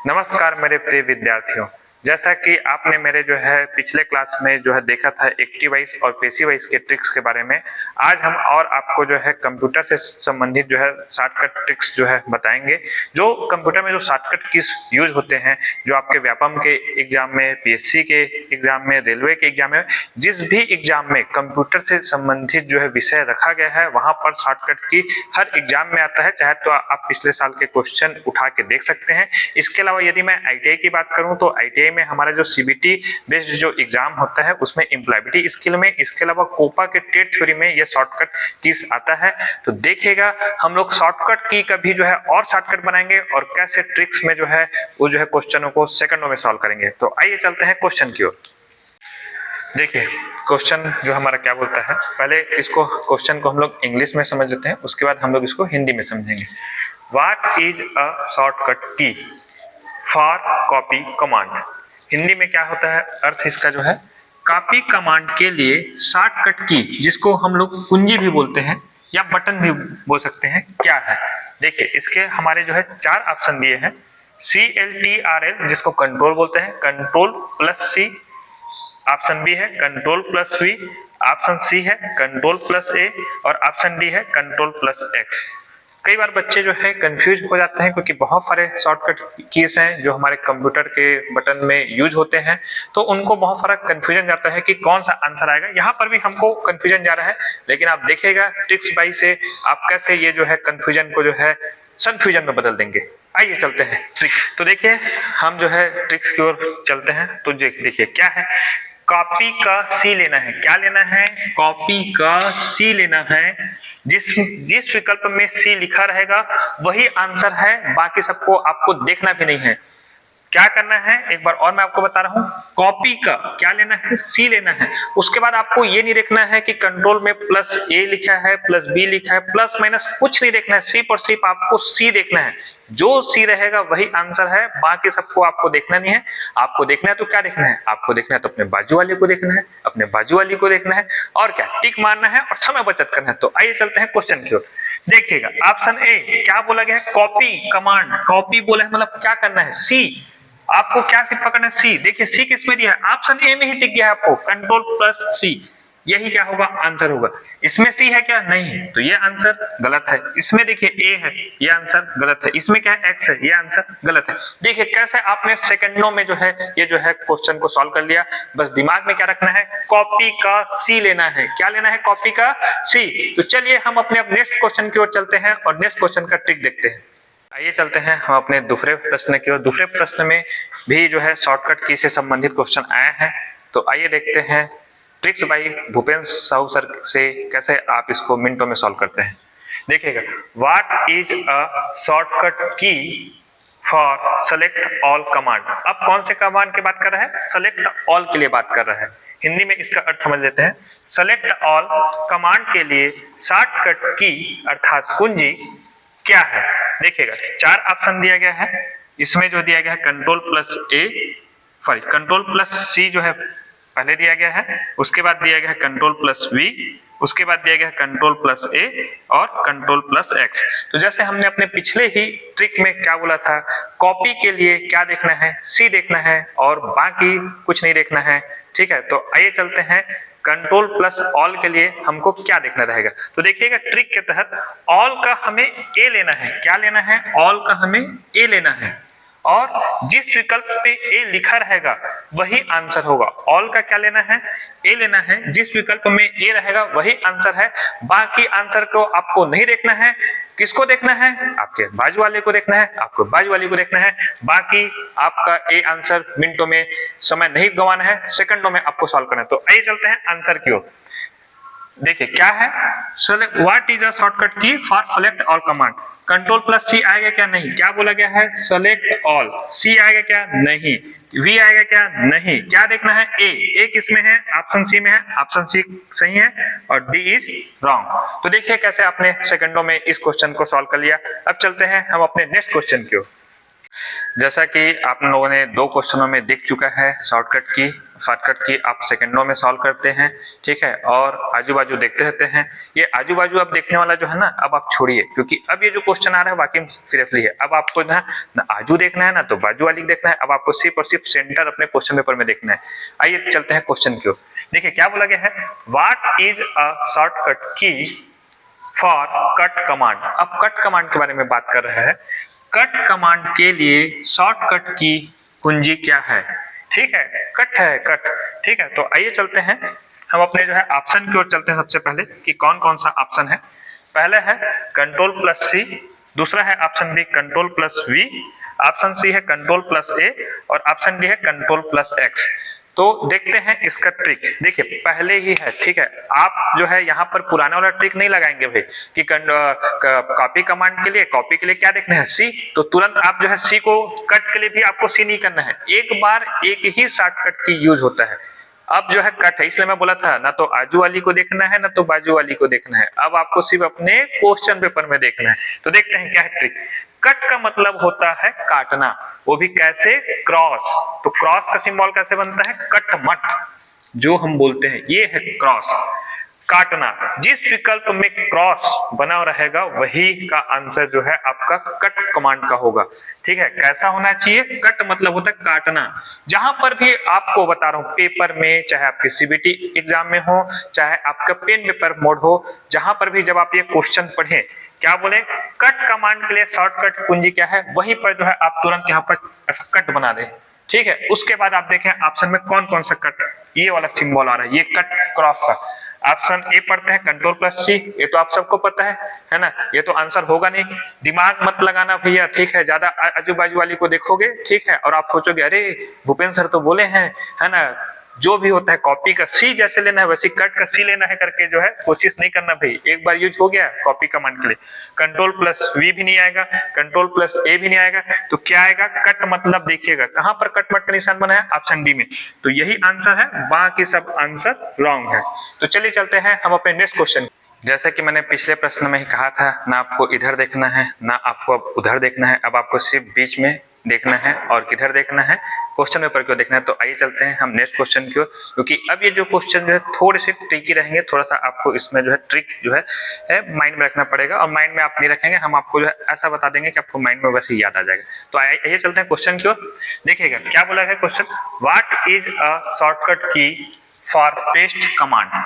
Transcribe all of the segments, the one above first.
नमस्कार मेरे प्रिय विद्यार्थियों। जैसा कि आपने मेरे पिछले क्लास में देखा था एक्टिव वाइज और पैसिव वाइज के ट्रिक्स के बारे में, आज हम और आपको कंप्यूटर से संबंधित शॉर्टकट ट्रिक्स बताएंगे। जो कंप्यूटर में जो शॉर्टकट कीज यूज होते हैं, जो आपके व्यापम के एग्जाम में, पीएससी के एग्जाम में, रेलवे के एग्जाम में, जिस भी एग्जाम में कंप्यूटर से संबंधित विषय रखा गया है, वहां पर शॉर्टकट की हर एग्जाम में आता है। चाहे तो आप पिछले साल के क्वेश्चन उठा के देख सकते हैं। इसके अलावा यदि मैं आईटीआई की बात करूं तो आईटीआई में हमारा जो सीबीटी बेस्ड जो एग्जाम होता है उसमें एम्प्लॉयबिलिटी स्किल में, इसके अलावा कोपा के टेट थ्योरी में ये शॉर्टकट कीज आता है। तो देखिएगा हम लोग शॉर्टकट की का भी और शॉर्टकट बनाएंगे और कैसे ट्रिक्स में वो क्वेश्चनों को सेकंडों में सॉल्व करेंगे। तो आइए चलते हैं क्वेश्चन की ओर। देखिए क्वेश्चन हमारा क्या बोलता है, पहले इसको क्वेश्चन को हम लोग इंग्लिश में समझ लेते हैं, उसके बाद हम लोग इसको हिंदी में समझेंगे। What is a shortcut key for copy command. Hindi में क्या होता है, अर्थ इसका कॉपी कमांड के लिए शॉर्टकट की, जिसको हम लोग कुंजी भी बोलते हैं या बटन भी बोल सकते हैं, क्या है। देखिए इसके हमारे 4 ऑप्शन दिए हैं। CLTRL जिसको कंट्रोल बोलते हैं, control plus C, option B है control plus V, option C है कंट्रोल प्लस A और ऑप्शन डी है कंट्रोल प्लस X। कई बार बच्चे कंफ्यूज हो जाते हैं क्योंकि बहुत सारे शॉर्टकट कीज हैं जो हमारे कंप्यूटर के बटन में यूज होते हैं, तो उनको बहुत सारा कंफ्यूजन जाता है कि कौन सा आंसर आएगा। यहाँ पर भी हमको कंफ्यूजन जा रहा है, लेकिन आप देखिएगा ट्रिक्स बाई से आप कैसे ये कंफ्यूजन को सनफ्यूजन में बदल देंगे। आइए चलते हैं ट्रिक। तो देखिए हम ट्रिक्स की ओर चलते हैं। तो देखिए क्या है, कॉपी का सी लेना है। क्या लेना है? कॉपी का सी लेना है। जिस विकल्प में सी लिखा रहेगा वही आंसर है, बाकी सबको आपको देखना भी नहीं है। क्या करना है एक बार और मैं आपको बता रहा हूं, कॉपी का क्या लेना है, सी लेना है। उसके बाद आपको ये नहीं देखना है कि कंट्रोल में प्लस ए लिखा है, प्लस बी लिखा है, प्लस माइनस कुछ नहीं देखना है, सिर्फ और सिर्फ आपको सी देखना है। जो सी रहेगा वही आंसर है, बाकी सबको आपको देखना नहीं है। आपको देखना है तो क्या देखना है, आपको देखना है तो अपने बाजू वाले को देखना है, अपने बाजू वाली को देखना है, और क्या टिक मारना है और समय बचत करना है। तो आइए चलते हैं क्वेश्चन की ओर। देखिएगा ऑप्शन ए क्या बोला गया है, कॉपी कमांड। कॉपी बोला है मतलब क्या करना है, सी। आपको क्या सिर्फ पकड़ना है, सी। देखिए सी किस में दिया है, ऑप्शन ए में ही टिक गया है आपको, कंट्रोल प्लस सी। यही क्या होगा, आंसर होगा। इसमें सी है क्या, नहीं, तो ये आंसर गलत है। इसमें देखिए ए है, ये आंसर गलत है। इसमें क्या है, एक्स है, ये आंसर गलत है। देखिए कैसे आपने सेकंडों में ये क्वेश्चन को सॉल्व कर लिया। बस दिमाग में क्या रखना है, कॉपी का सी लेना है। क्या लेना है, कॉपी का सी। तो चलिए हम अपने नेक्स्ट क्वेश्चन की ओर चलते हैं और नेक्स्ट क्वेश्चन का ट्रिक देखते हैं। आइए चलते हैं हम अपने दूसरे प्रश्न की ओर। दूसरे प्रश्न में भी शॉर्टकट की से संबंधित क्वेश्चन आया है। तो आइए देखते हैं tricks by Bhupendra Sahu sir से कैसे आप इसको मिनटों में सॉल्व करते हैं। देखिएगा, what is a shortcut key for select all command. अब कौन से कमांड की बात कर रहा है, सेलेक्ट ऑल के लिए बात कर रहा है। हिंदी में इसका अर्थ समझ लेते हैं। सेलेक्ट ऑल कमांड के लिए शॉर्टकट की अर्थात कुंजी क्या है। देखिएगा 4 ऑप्शन दिया गया है। इसमें दिया गया है कंट्रोल प्लस ए, सॉरी कंट्रोल प्लस सी पहले दिया गया है, उसके बाद दिया गया है कंट्रोल प्लस वी, उसके बाद दिया गया है कंट्रोल प्लस ए और कंट्रोल प्लस एक्स। तो जैसे हमने अपने पिछले ही ट्रिक में क्या बोला था, कॉपी के लिए क्या देखना है, सी देखना है और बाकी कुछ नहीं देखना है। ठीक है, तो आइए चलते हैं कंट्रोल प्लस ऑल के लिए हमको क्या देखना रहेगा। तो देखिएगा ट्रिक के तहत ऑल का हमें ए लेना है। क्या लेना है, ऑल का हमें ए लेना है और जिस विकल्प पे ए लिखा रहेगा वही आंसर होगा। ऑल का क्या लेना है, ए लेना है। जिस विकल्प में ए रहेगा वही आंसर है, बाकी आंसर को आपको नहीं देखना है। किसको देखना है, आपके बाजू वाले को देखना है, आपको बाजू वाली को देखना है। बाकी आपका ए आंसर मिनटों में समय नहीं गंवाना है, सेकंडों में आपको सॉल्व करना है। तो आइए चलते हैं आंसर की ओर। देखिए क्या है, what is a shortcut key for select all command. Control plus C आएगा क्या, नहीं। क्या बोला गया है, सेलेक्ट ऑल। सी आएगा क्या, नहीं। वी आएगा क्या, नहीं। क्या देखना है, ए किसमें है, ऑप्शन सी में है। ऑप्शन सी सही है और डी इज रॉन्ग। तो देखिए कैसे आपने सेकंडों में इस क्वेश्चन को सॉल्व कर लिया। अब चलते हैं हम अपने नेक्स्ट क्वेश्चन की ओर। जैसा कि आप लोगों ने 2 क्वेश्चनों में देख चुका है, शॉर्टकट की आप सेकंडों में सॉल्व करते हैं, ठीक है, और आजू बाजू देखते रहते हैं। ये आजू बाजू अब देखने वाला जो है ना, अब आप छोड़िए, क्योंकि अब ये जो क्वेश्चन आ रहा है वाकई सिर्फली है। अब आपको ना आजू देखना है ना तो बाजू वाली देखना है, अब आपको सिर्फ और सिर्फ सेंटर अपने क्वेश्चन पेपर में देखना है। आइए चलते हैं क्वेश्चन की ओर। देखिए क्या बोला गया है, what is a shortcut key for cut command. अब कट कमांड के बारे में बात कर रहे हैं। कट कमांड के लिए शॉर्टकट की कुंजी क्या है, ठीक है, कट है, कट, ठीक है। तो आइए चलते हैं हम अपने जो है ऑप्शन की ओर चलते हैं। सबसे पहले कि कौन कौन सा ऑप्शन है। पहले है कंट्रोल+C, दूसरा है option B control plus V, option C है कंट्रोल+A और ऑप्शन डी है कंट्रोल+X। तो देखते हैं इसका ट्रिक। देखिए पहले ही है, ठीक है, आप जो है यहाँ पर पुराना वाला ट्रिक नहीं लगाएंगे भाई कि कॉपी कमांड के लिए, कॉपी के लिए क्या देखना है, सी, तो तुरंत आप जो है सी को, कट के लिए भी आपको सी नहीं करना है, एक बार एक ही शॉर्टकट की यूज होता है। अब जो है कट है, इसलिए मैं बोला था ना तो आजू वाली को देखना है ना तो बाजू वाली को देखना है, अब आपको सिर्फ अपने क्वेश्चन पेपर में देखना है। तो देखते हैं क्या है ट्रिक। कट का मतलब होता है काटना, वो भी कैसे, क्रॉस। तो क्रॉस का सिंबल कैसे बनता है, कट मट जो हम बोलते हैं, ये है क्रॉस, काटना। जिस विकल्प में क्रॉस बना रहेगा वही का आंसर जो है आपका कट कमांड का होगा, ठीक है। कैसा होना चाहिए, कट मतलब होता है काटना। जहां पर भी आपको बता रहा हूं पेपर में, चाहे आपके सीबीटी एग्जाम में हो, चाहे आपका पेन पेपर मोड हो, जहां पर भी जब आप ये क्वेश्चन पढ़ें, क्या बोले, कट कमांड के लिए शॉर्टकट कुंजी क्या है, वहीं पर जो है आप तुरंत यहाँ पर कट बना दें, ठीक है। उसके बाद आप देखें ऑप्शन में कौन कौन सा कट, ये वाला सिंबल आ रहा है, ये कट क्रॉस का। ऑप्शन ए पढ़ते हैं कंट्रोल+C, ये तो आप सबको पता है ना, ये तो आंसर होगा नहीं, दिमाग मत लगाना भैया, ठीक है। ज्यादा आजू बाजू वाली को देखोगे, ठीक है, और आप सोचोगे अरे भूपेंद्र सर तो बोले हैं, है ना, जो भी होता है कॉपी का सी जैसे लेना है वैसे कट का सी लेना है करके जो है कोशिश नहीं करना भाई। एक बार यूज हो गया कॉपी कमांड के लिए, कंट्रोल+V भी नहीं आएगा, कंट्रोल+A भी नहीं आएगा, तो क्या आएगा, कट मतलब देखिएगा कहां पर कट मट का निशान बना है, ऑप्शन डी में, तो यही आंसर है, बाकी सब आंसर रॉन्ग है। तो चलिए चलते हैं हम अपने नेक्स्ट क्वेश्चन। जैसे कि मैंने पिछले प्रश्न में ही कहा था, ना आपको इधर देखना है ना आपको अब उधर देखना है, अब आपको सिर्फ बीच में देखना है और किधर देखना है, क्वेश्चन पेपर को देखना है। तो आइए चलते हैं हम नेक्स्ट क्वेश्चन की ओर, क्योंकि अब ये जो क्वेश्चन जो है थोड़े से ट्रिकी रहेंगे, थोड़ा सा आपको इसमें जो है ट्रिक जो है माइंड में रखना पड़ेगा, और माइंड में आप नहीं रखेंगे, हम आपको जो है ऐसा बता देंगे कि आपको माइंड में वैसे याद आ जाएगा। तो आइए चलते हैं क्वेश्चन की ओर। देखिएगा क्या बोला है question, what is a shortcut key for paste command.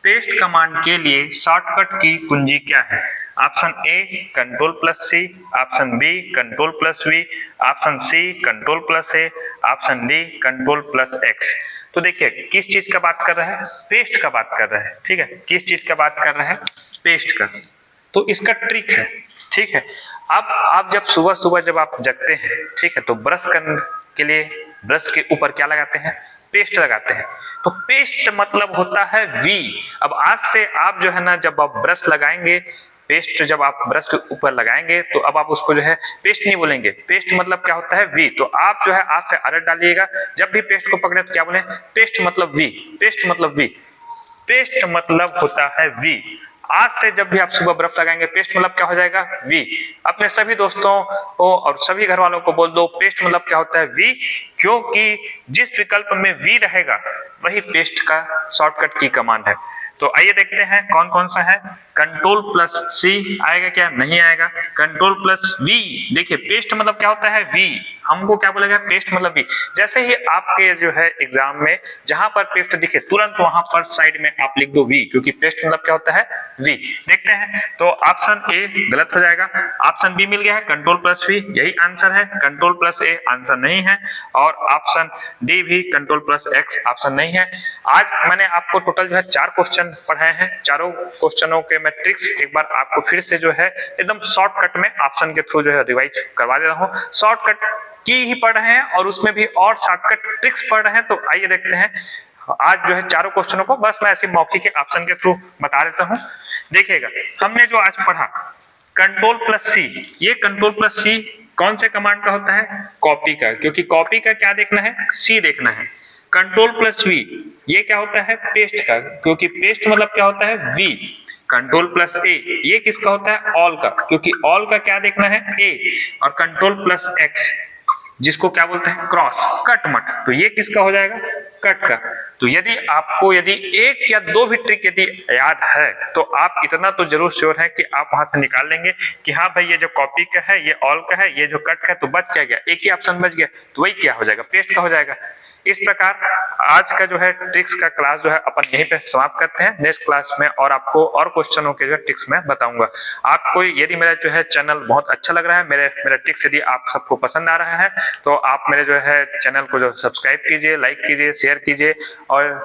Paste command के लिए शॉर्टकट की कुंजी क्या है, option A control plus C, option B control plus V, option C control plus A, option D control plus X. तो देखिए किस चीज का बात कर रहे हैं, पेस्ट का बात कर रहे हैं, ठीक है, किस चीज का बात कर रहे हैं, पेस्ट का। तो इसका ट्रिक है, ठीक है। अब आप जब सुबह सुबह जब आप जगते हैं, ठीक है, तो ब्रश करने के लिए ब्रश के ऊपर क्या लगाते हैं, पेस्ट लगाते हैं। तो पेस्ट मतलब होता है वी। अब आज से आप जो है ना, जब आप ब्रश लगाएंगे, पेस्ट जब आप ब्रश के ऊपर लगाएंगे तो अब आप उसको जो है पेस्ट नहीं बोलेंगे, पेस्ट मतलब क्या होता है, वी। तो आप जो है आज से आदत डालिएगा, जब भी पेस्ट को पकड़े तो क्या बोले, पेस्ट मतलब वी, पेस्ट मतलब वी, पेस्ट मतलब होता है वी। आज से जब भी आप सुबह ब्रश लगाएंगे, पेस्ट मतलब क्या हो जाएगा, वी। अपने सभी दोस्तों को और सभी घर वालों को बोल दो, पेस्ट मतलब क्या होता है, वी, क्योंकि जिस विकल्प में वी रहेगा वही पेस्ट का शॉर्टकट की कमांड है। तो आइए देखते हैं कौन कौन सा है। कंट्रोल+C आएगा क्या, नहीं आएगा। कंट्रोल+V, देखिए पेस्ट मतलब क्या होता है, वी, हमको क्या बोलेगा, पेस्ट मतलब वी। जैसे ही आपके जो है एग्जाम में जहां पर पेस्ट दिखे तुरंत वहां पर साइड में आप लिख दो वी, क्योंकि पेस्ट मतलब क्या होता है, वी। देखते हैं तो ऑप्शन ए गलत हो जाएगा, ऑप्शन बी मिल गया है कंट्रोल+V, यही आंसर है, कंट्रोल+A आंसर नहीं है, और ऑप्शन डी भी कंट्रोल+X ऑप्शन नहीं है। आज मैंने आपको टोटल जो है 4 क्वेश्चन पढ़ाए हैं, चारों क्वेश्चनों के मैं ट्रिक्स एक बार आपको फिर से जो है एकदम शॉर्टकट में ऑप्शन के थ्रू जो है रिवाइज करवा दे रहा हूँ। शॉर्टकट की ही पढ़ रहे हैं और उसमें भी और शॉर्टकट ट्रिक्स पढ़ रहे हैं। तो आइए देखते हैं आज जो है चारों क्वेश्चनों को, बस मैं ऐसे मौखिक के ऑप्शन के थ्रू बता देता हूँ। देखिएगा हमने जो आज पढ़ा कंट्रोल+C, ये कंट्रोल+C कौन से कमांड का होता है, कॉपी का, क्योंकि कॉपी का क्या देखना है, सी देखना है। कंट्रोल+V ये क्या होता है, पेस्ट का, क्योंकि पेस्ट मतलब क्या होता है, वी। कंट्रोल प्लस ए, ये किसका होता है? ऑल का, क्योंकि ऑल का क्या देखना है? ए, और कंट्रोल प्लस एक्स जिसको क्या बोलते हैं? क्रॉस, कट मट, तो ये किसका हो जाएगा? कट का। तो यदि आपको यदि एक या दो भी ट्रिक यदि याद है तो आप इतना तो जरूर श्योर है कि आप वहां से निकाल लेंगे कि हाँ भाई ये जो कॉपी का है, ये ऑल का है, ये जो कट का है, तो बच क्या गया? एक ही ऑप्शन बच गया, तो वही क्या हो जाएगा? पेस्ट का हो जाएगा। इस प्रकार आज का जो है ट्रिक्स का क्लास जो है अपन यहीं पे समाप्त करते हैं। नेक्स्ट क्लास में और आपको और क्वेश्चनों के जो ट्रिक्स में बताऊंगा। आपको यदि मेरा जो है चैनल बहुत अच्छा लग रहा है, मेरा ट्रिक्स यदि आप सबको पसंद आ रहा है, तो आप मेरे जो है चैनल को जो सब्सक्राइब कीजिए, लाइक कीजिए, शेयर कीजिए और